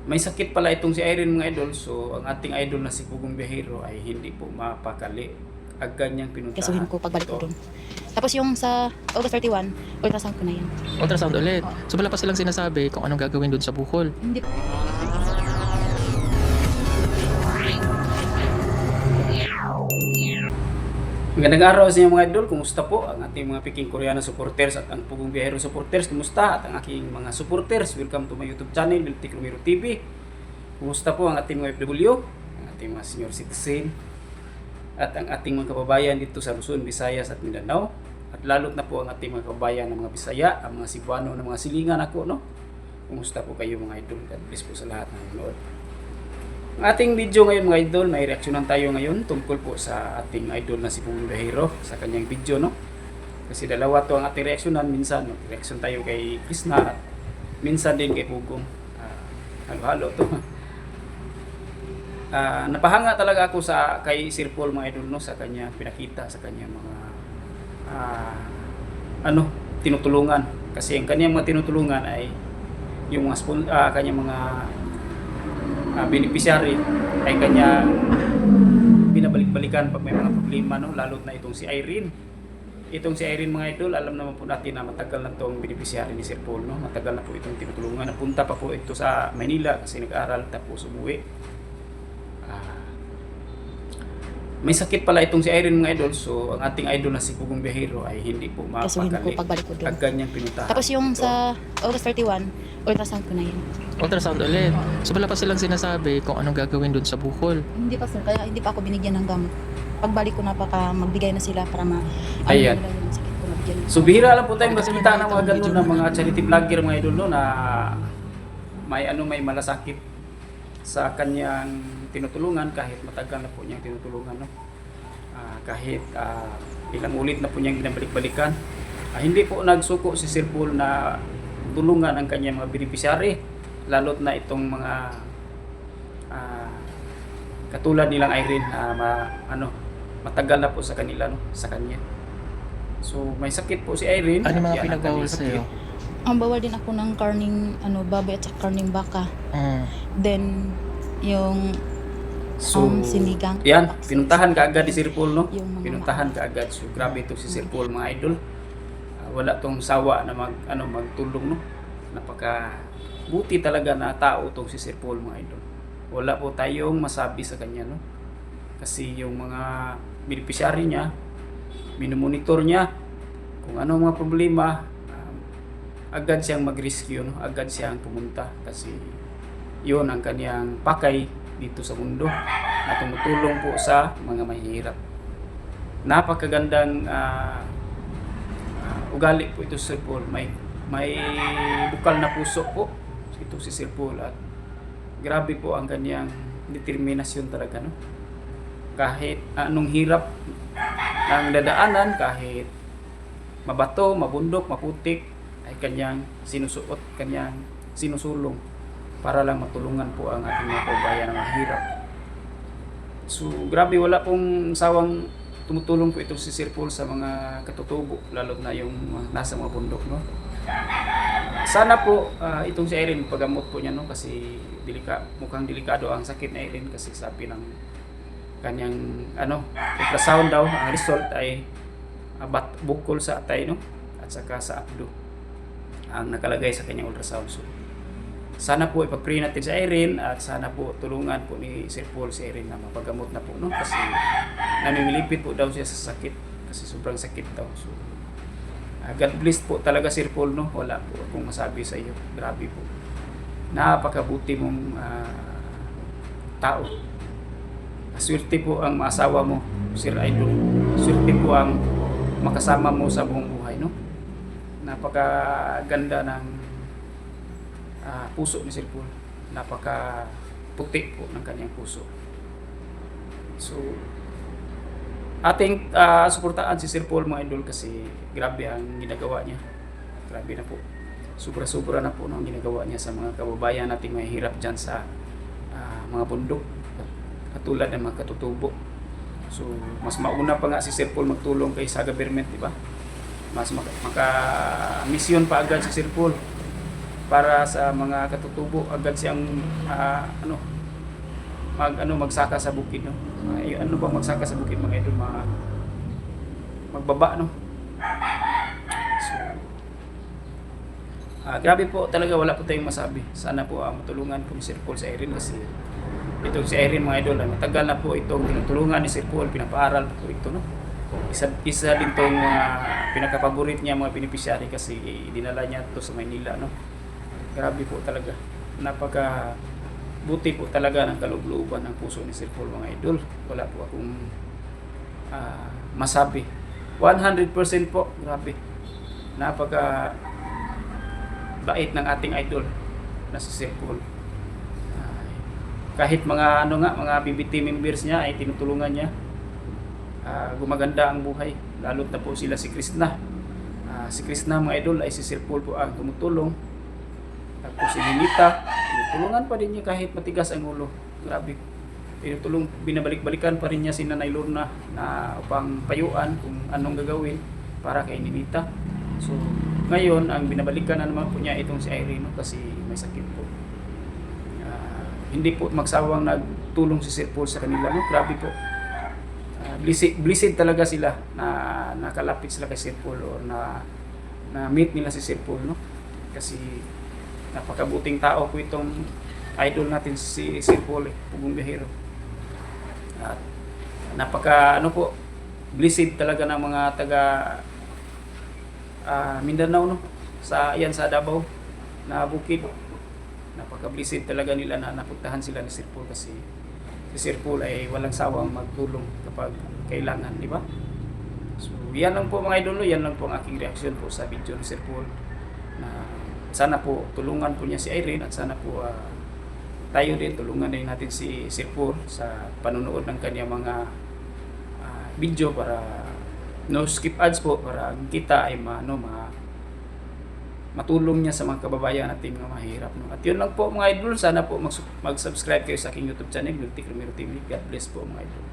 may sakit pala itong si Irene mga idol. So ang ating idol na si Pugong Biyahero ay hindi po mapakali. Agad niyang Kasuhin pinuntahan. ko pagbalik ko Ito. doon. Tapos yung sa August 31, ultrasound ko na yan. Ultrasound ulit. So wala pa silang sinasabi kung anong gagawin doon sa bukol. Hindi. Magandang araw sa inyo mga idol. Kumusta po ang ating mga Peking Koreana supporters at ang Pugong Biyahero supporters? Kumusta? At ang aking mga supporters, welcome to my YouTube channel, Miltik Romero TV. Kumusta po ang ating mga FW, ang ating mga senior citizen, at ang ating mga kababayan dito sa Luzon, Visayas at Mindanao. At lalot na po ang ating mga kababayan ng mga Bisaya, ang mga Cebuano ng mga silingan ako, no? Kumusta po kayo mga idol? God bless po sa lahat ng nanonood. Ang ating video ngayon mga idol, may reaksyonan tayo ngayon tungkol po sa ating idol na si Pugong Biyahero sa kanyang video, no? Kasi dalawa to ang ating reaksyonan, minsan reaksyon tayo kay Krishna at minsan din kay Pugong. Halo-halo to. Napahanga talaga ako sa kay Sir Paul mga idol, no, sa kanya pinakita sa kanya mga tinutulungan, kasi ang kanyang mga tinutulungan ay yung mga kanyang mga beneficiary ay kanya binabalik-balikan pag may mga problema, no, lalo na itong si Irene. Itong si Irene mga idol, alam naman po natin na matagal na itong beneficiary ni Sir Paul, no? Matagal na po itong tinutulungan. Napunta pa po ito sa Manila kasi nag-aaral tapos umuwi. May sakit pala itong si Irene mga idol. So ang ating idol na si Pugong Biyahero ay hindi po Kasuhin ko mapakali. pagbalik ko doon. Agad niyang pinuntahan. Tapos yung Ito. sa August 31, ultrasound ko na yan. Ultrasound ulit. So wala pa silang sinasabi kung anong gagawin doon sa bukol. Hindi pa sir, kaya hindi pa ako binigyan ng gamot. Pagbalik ko na magbigay na sila para Ayan. nila yung sakit ko nabigyan. So bihira lang po tayong Kasi makita ng may mga nakita ganun akong na video mga charity vlogger mga idol, no, na may malasakit sa kanyang tinutulungan kahit matagal na po niyang tinutulungan, no. Kahit ilang ulit na po niyang binabalik-balikan. Hindi po nagsuko si Sir Paul na tulungan ang kanyang mga beneficiary, lalo't na itong mga katulad nilang Irene, matagal na po sa kanila, no, sa kanya. So may sakit po si Irene. Ano mga Yan ang pinagbawal kanyang sakit. sa'yo? Ang bawal din ako ng karning baboy at saka karning baka. Then yung So, sinigang. yan, pinuntahan ka agad ni Sir Paul, no? Yung mga- Pinuntahan ka agad. So, grabe ito si Sir Paul, mga idol. Wala tong sawa na magtulong, no? Napaka buti talaga na tao tong si Sir Paul, mga idol. Wala po tayong masabi sa kanya, no? Kasi yung mga beneficiary niya, minumonitor niya kung ano mga problema, agad siyang mag-rescue, no? Agad siyang pumunta kasi yun ang kaniyang pakay dito sa mundo na tumutulong po sa mga mahihirap. Napakagandang ugali po ito si Sir Paul. May bukal na puso po ito si Sir Paul at grabe po ang kanyang determinasyon talaga, no? Kahit anong hirap ang dadaanan, kahit mabato, mabundok, maputik, ay kanyang sinusuot, kanyang sinusulong para lang matulungan po ang ating mga kababayan na mahirap. So, grabe, wala pong sawang tumutulong po itong si Sir Paul sa mga katutubo, lalo na yung nasa mga bundok, no? Sana po itong si Irene, pagamot po niya, no? Kasi mukhang delikado ang sakit na Irene kasi sabi ng kanyang ultrasound daw, ang result ay bukol sa atay, no? At saka sa abdo ang nakalagay sa kanyang ultrasound. So, sana po ipag-pray natin sa Irene at sana po tulungan po ni Sir Paul si Irene na mapagamot na po, no? Kasi namimilipit po daw siya sa sakit kasi sobrang sakit daw. So, God bless po talaga Sir Paul, no? Wala po akong masabi sa iyo. Grabe po. Napakabuti mong tao. Swerte po ang maasawa mo, Sir Idol. Swerte po ang makasama mo sa buong buhay, no? Napakaganda ng puso ni Sir Paul. Napaka puti po ng kanyang puso. So, ating suportaan si Sir Paul, mga idol, kasi grabe ang ginagawa niya. Grabe na po. Sobra-sobra na po ang ginagawa niya sa mga kababayan nating mahihirap dyan sa mga bundok, katulad ng mga katutubo. So, mas mauna pa nga si Sir Paul magtulong kaysa government, di ba? Mas maka-mission pa agad si Sir Paul para sa mga katutubo agad siyang magsaka sa bukid, no. Ano bang magsaka sa bukid, mga idol? Magbaba, no. So, grabe po talaga, wala po tayong masabi. Sana po matulungan po ni Sir Paul sa Irene, kasi itong si Irene, mga idol, matagal na po itong tinutulungan ni Sir Paul, pinapaaral po ito, no. Isa din tong pinakapaborit niya mga beneficiary, kasi dinala niya ito sa Maynila, no. Grabe po talaga, napaka buti po talaga ng kaloob-looban ng puso ni Sir Paul, mga idol. Wala po akong masabi. 100% po, grabe. Napaka bait ng ating idol na si Sir Paul. Kahit mga mga BBT members niya ay tinutulungan niya. Gumaganda ang buhay. Lalo't na po sila si Krishna. Si Krishna, mga idol, ay si Sir Paul po ang tumutulong. Tapos si Ninita, tinutulungan pa rin niya kahit matigas ang ulo. Grabe. Binabalik-balikan pa rin niya si Nanay Lorna na upang payuan kung anong gagawin para kay Ninita. So, ngayon, ang binabalikan na naman po niya itong si Irene, kasi may sakit po. Hindi po magsawang nagtulong si Sir Paul sa kanila, no? Grabe po. Blessed talaga sila na nakalapit sila kay Sir Paul, or na meet nila si Sir Paul, no? Kasi napakabuting tao po itong idol natin si Sir Paul, Pugong Biyahero. At napaka blessed talaga ng mga taga Mindanao, no, sa Davao na bukid. Napaka-blessed talaga nila na napuntahan sila ni Sir Paul, kasi si Sir Paul ay walang sawang magtulong kapag kailangan, di ba? So, yan lang po, mga idolo, yan lang po ang aking reaksyon po sa video ni Sir Paul, na sana po tulungan po niya si Irene, at sana po tayo din tulungan din natin si Sir Paul sa panonood ng kanyang mga video, para no skip ads po, para kita ay matulong niya sa mga kababayan natin mga mahirap, no? At yun lang po, mga idol, sana po mag-subscribe kayo sa aking YouTube channel, Miltic Romero TV. God bless po, mga idol.